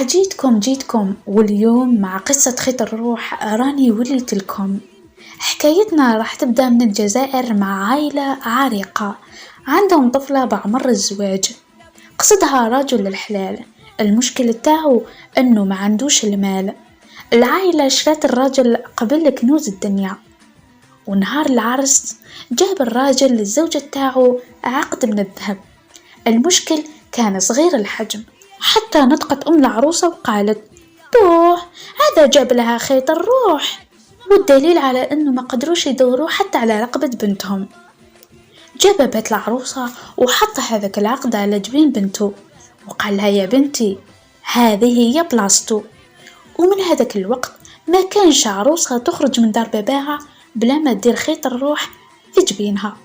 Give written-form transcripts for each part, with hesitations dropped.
جيتكم واليوم مع قصة خيط الروح. راني وليت لكم حكايتنا راح تبدأ من الجزائر مع عائلة عريقة عندهم طفلة بعمر الزواج. قصدها رجل الحلال، المشكلة تاعو انه ما عندوش المال. العائلة شرات الراجل قبل كنوز الدنيا، ونهار العرس جاب الراجل للزوجة تاعو عقد من الذهب. المشكل كان صغير الحجم، حتى نطقت أم العروسة وقالت بوه هذا جاب لها خيط الروح، والدليل على أنه ما قدروش يدوروا حتى على رقبة بنتهم. جاب بيت العروسة وحط هذاك العقد على جبين بنته وقال لها يا بنتي هذه هي بلاصتو. ومن هذاك الوقت ما كانش عروسة تخرج من دار باباها بلا ما تدير خيط الروح في جبينها.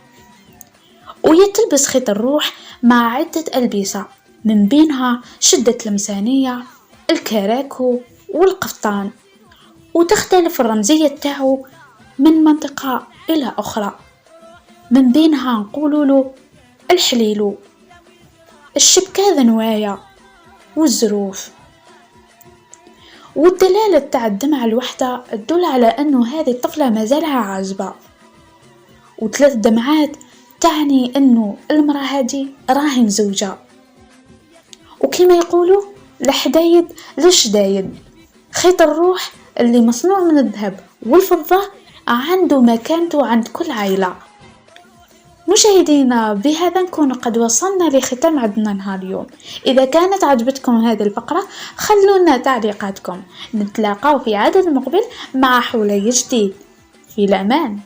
ويتلبس خيط الروح مع عدة ألبسة، من بينها شدة المسانية، الكراكو والقفطان، وتختلف الرمزية تاعو من منطقة إلى أخرى. من بينها نقولوا الحليلو، الشبكة ذنوايا، والزروف. والدلالة تاع الدمعة الوحدة تدل على أنه هذه الطفلة مازالها عازبة، وثلاث دمعات تعني أنه المرأة هذه راهي مزوجة. وكما يقولوا الحدايد للشدايد، خيط الروح اللي مصنوع من الذهب والفضة عنده مكانته عند كل عائلة. مشاهدينا بهذا نكون قد وصلنا لختام عدنا نهار اليوم. إذا كانت عجبتكم هذه الفقرة خلونا تعليقاتكم. نتلاقاو في عدد مقبل مع حولي جديد. في الأمان.